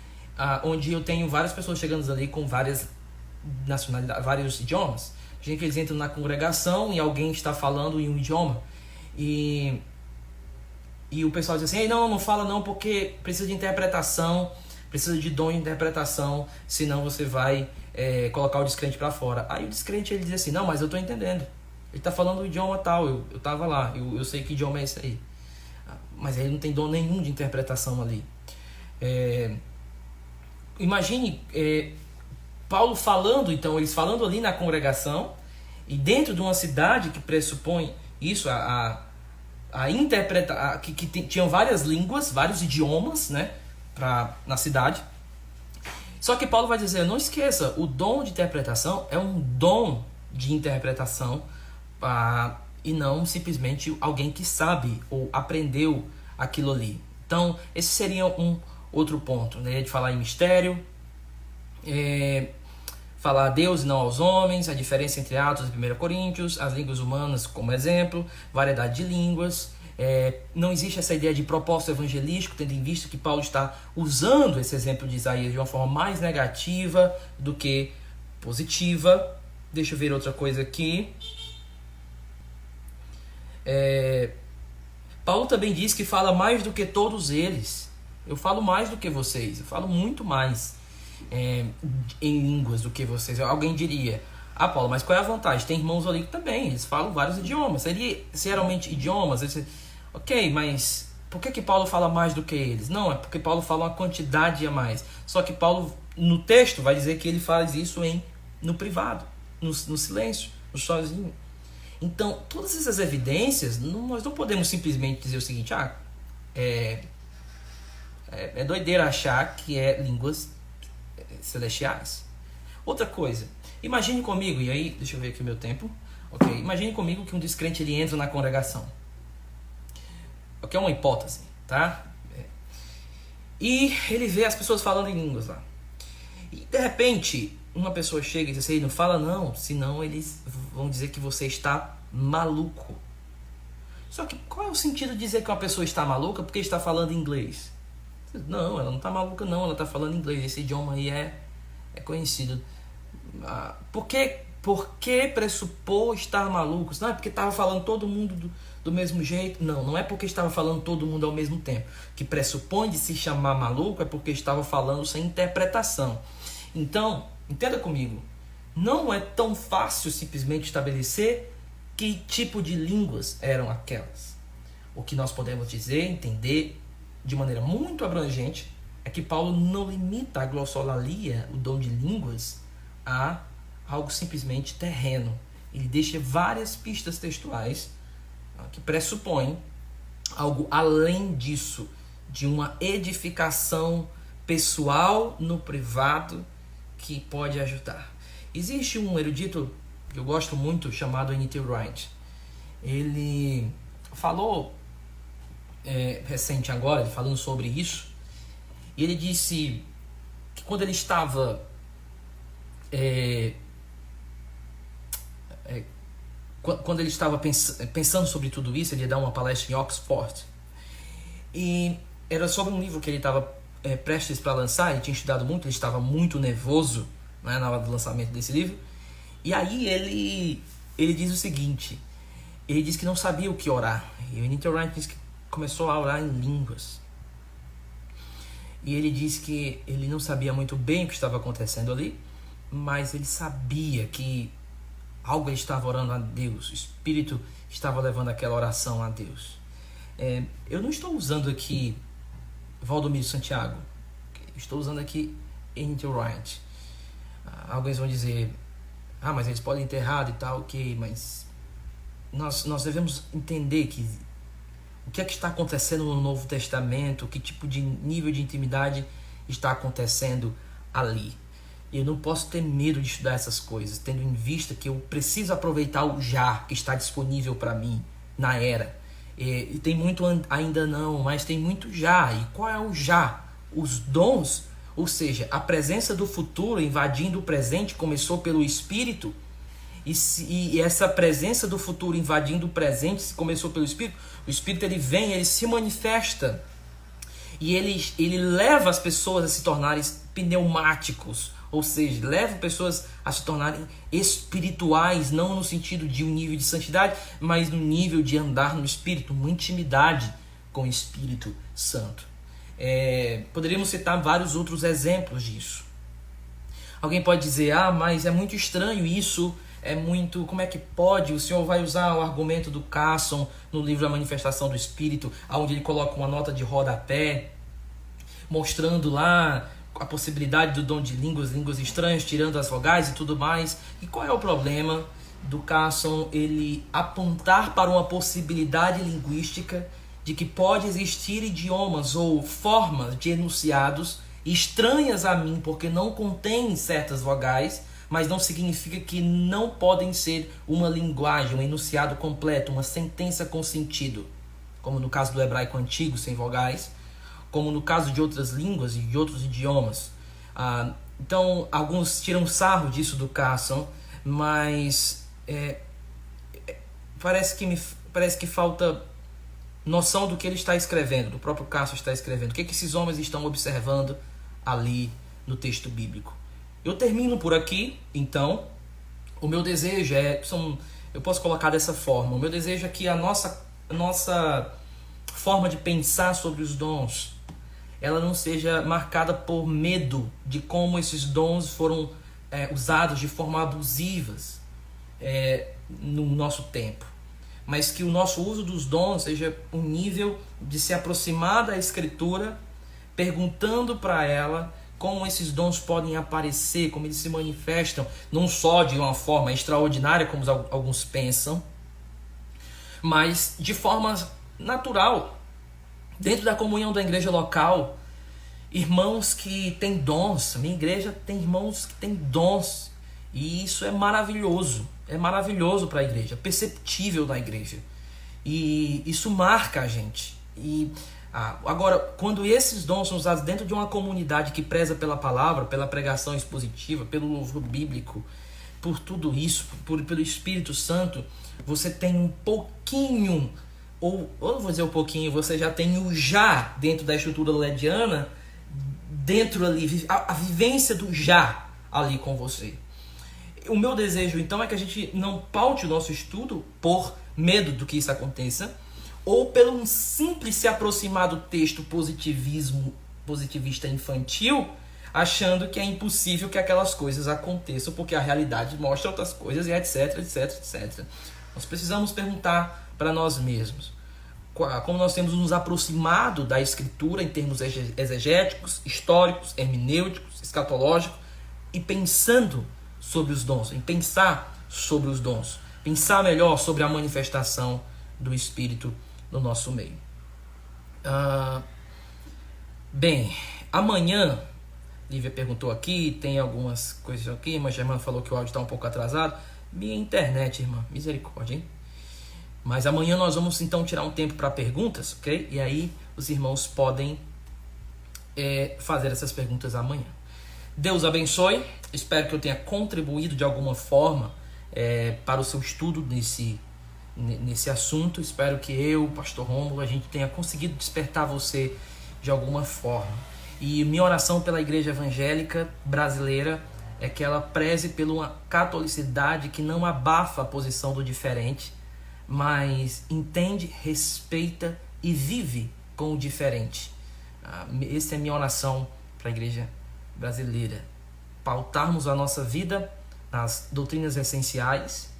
onde eu tenho várias pessoas chegando ali com várias nacionalidades, vários idiomas. Imagine que eles entram na congregação e alguém está falando em um idioma. E o pessoal diz assim, não fala não, porque precisa de interpretação, precisa de dom de interpretação, senão você vai colocar o descrente para fora. Aí o descrente ele diz assim, não, mas eu estou entendendo. Ele está falando o idioma tal, eu estava lá, eu sei que idioma é esse aí. mas ele não tem dom nenhum de interpretação ali. Imagine Paulo falando, então, eles falando ali na congregação, e dentro de uma cidade que pressupõe isso, que tinham várias línguas, vários idiomas, né, na cidade. Só que Paulo vai dizer, não esqueça, o dom de interpretação é um dom de interpretação, e não simplesmente alguém que sabe ou aprendeu aquilo ali. Então, esse seria um outro ponto, né, de falar em mistério, falar a Deus e não aos homens, a diferença entre Atos e 1 Coríntios, as línguas humanas como exemplo, variedade de línguas. Não existe essa ideia de propósito evangelístico, tendo em vista que Paulo está usando esse exemplo de Isaías de uma forma mais negativa do que positiva. Deixa eu ver outra coisa aqui. Paulo também diz que fala mais do que todos eles. Eu falo mais do que vocês, eu falo muito mais em línguas do que vocês. Alguém diria, Paulo, mas qual é a vantagem? Tem irmãos ali que também, eles falam vários idiomas. Seria geralmente idiomas. Ok, mas por que Paulo fala mais do que eles? Não, é porque Paulo fala uma quantidade a mais. Só que Paulo, no texto, vai dizer que ele faz isso no privado, no silêncio, no sozinho. Então, todas essas evidências, nós não podemos simplesmente dizer o seguinte, é doideira achar que é línguas celestiais. Outra coisa, imagine comigo, e aí, deixa eu ver aqui o meu tempo. Ok, imagine comigo que um descrente ele entra na congregação. Ok, é uma hipótese, tá? E ele vê as pessoas falando em línguas lá. E de repente, uma pessoa chega e diz assim, não fala não, senão eles vão dizer que você está maluco. Só que qual é o sentido de dizer que uma pessoa está maluca porque está falando inglês? Não, ela não está maluca não, ela está falando inglês, esse idioma aí é conhecido. Por que pressupor estar maluco? Não é porque estava falando todo mundo do mesmo jeito? Não é porque estava falando todo mundo ao mesmo tempo. O que pressupõe de se chamar maluco é porque estava falando sem interpretação. Então, entenda comigo, não é tão fácil simplesmente estabelecer que tipo de línguas eram aquelas. O que nós podemos dizer, entender de maneira muito abrangente, é que Paulo não limita a glossolalia, o dom de línguas, a algo simplesmente terreno. Ele deixa várias pistas textuais que pressupõem algo além disso, de uma edificação pessoal no privado que pode ajudar. Existe um erudito que eu gosto muito chamado N.T. Wright. Ele falou recente agora, ele falando sobre isso, e ele disse que quando ele estava quando ele estava pensando sobre tudo isso, ele ia dar uma palestra em Oxford, e era sobre um livro que ele estava prestes para lançar. Ele tinha estudado muito, ele estava muito nervoso, né, na hora do lançamento desse livro. E aí ele diz o seguinte, ele diz que não sabia o que orar, e o N.T. Wright diz que começou a orar em línguas. E ele disse que ele não sabia muito bem o que estava acontecendo ali, mas ele sabia que algo ele estava orando a Deus, o Espírito estava levando aquela oração a Deus. Eu não estou usando aqui Valdomiro Santiago, estou usando aqui N.T. Wright. Alguns vão dizer, mas eles podem ter errado e tal, ok, mas nós devemos entender que o que é que está acontecendo no Novo Testamento, que tipo de nível de intimidade está acontecendo ali. Eu não posso ter medo de estudar essas coisas, tendo em vista que eu preciso aproveitar o já que está disponível para mim na era. E tem muito ainda não, mas tem muito já. E qual é o já? Os dons, ou seja, a presença do futuro invadindo o presente começou pelo Espírito. E essa presença do futuro invadindo o presente, se começou pelo Espírito, o Espírito ele vem, ele se manifesta e ele leva as pessoas a se tornarem pneumáticos, ou seja, leva pessoas a se tornarem espirituais, não no sentido de um nível de santidade, mas no nível de andar no Espírito, uma intimidade com o Espírito Santo. Poderíamos citar vários outros exemplos disso. Alguém pode dizer, mas é muito estranho isso é muito... Como é que pode? O senhor vai usar o argumento do Carson no livro A Manifestação do Espírito, onde ele coloca uma nota de rodapé, mostrando lá a possibilidade do dom de línguas estranhas, tirando as vogais e tudo mais. E qual é o problema do Carson ele apontar para uma possibilidade linguística de que pode existir idiomas ou formas de enunciados estranhas a mim, porque não contêm certas vogais, mas não significa que não podem ser uma linguagem, um enunciado completo, uma sentença com sentido, como no caso do hebraico antigo, sem vogais, como no caso de outras línguas e de outros idiomas. Então, alguns tiram sarro disso do Carson, mas parece que falta noção do que ele está escrevendo, do próprio Carson está escrevendo. O que esses homens estão observando ali no texto bíblico. Eu termino por aqui, então. O meu desejo eu posso colocar dessa forma, o meu desejo é que a nossa forma de pensar sobre os dons, ela não seja marcada por medo de como esses dons foram usados de forma abusivas no nosso tempo, mas que o nosso uso dos dons seja um nível de se aproximar da Escritura, perguntando para ela como esses dons podem aparecer, como eles se manifestam, não só de uma forma extraordinária, como alguns pensam, mas de forma natural, dentro da comunhão da igreja local. Irmãos que têm dons, a minha igreja tem irmãos que têm dons, e isso é maravilhoso para a igreja, perceptível na igreja, e isso marca a gente. Agora, quando esses dons são usados dentro de uma comunidade que preza pela palavra, pela pregação expositiva, pelo louvor bíblico, por tudo isso, pelo Espírito Santo, você tem um pouquinho, ou não vou dizer um pouquinho, você já tem o já dentro da estrutura lediana, dentro ali, a vivência do já ali com você. O meu desejo, então, é que a gente não paute o nosso estudo por medo do que isso aconteça, ou pelo um simples se aproximar do texto positivista infantil, achando que é impossível que aquelas coisas aconteçam, porque a realidade mostra outras coisas, e etc, etc, etc. Nós precisamos perguntar para nós mesmos como nós temos nos aproximado da Escritura em termos exegéticos, históricos, hermenêuticos, escatológicos, e pensando sobre os dons, em pensar sobre os dons, pensar melhor sobre a manifestação do Espírito no nosso meio. Bem, amanhã, Lívia perguntou aqui, tem algumas coisas aqui, mas Germano falou que o áudio está um pouco atrasado. Minha internet, irmã, misericórdia, hein? Mas amanhã nós vamos então tirar um tempo para perguntas, ok? E aí os irmãos podem fazer essas perguntas amanhã. Deus abençoe, espero que eu tenha contribuído de alguma forma para o seu estudo nesse assunto. Espero que eu, pastor Rômulo, a gente tenha conseguido despertar você de alguma forma. E minha oração pela igreja evangélica brasileira é que ela preze por uma catolicidade que não abafa a posição do diferente, mas entende, respeita e vive com o diferente. Essa é a minha oração para a igreja brasileira. Pautarmos a nossa vida nas doutrinas essenciais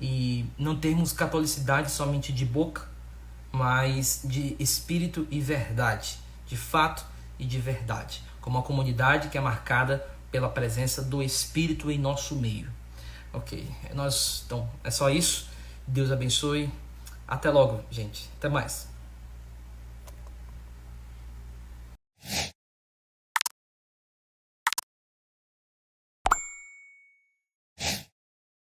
e não termos catolicidade somente de boca, mas de espírito e verdade, de fato e de verdade, como uma comunidade que é marcada pela presença do Espírito em nosso meio. Ok, então é só isso. Deus abençoe. Até logo, gente. Até mais.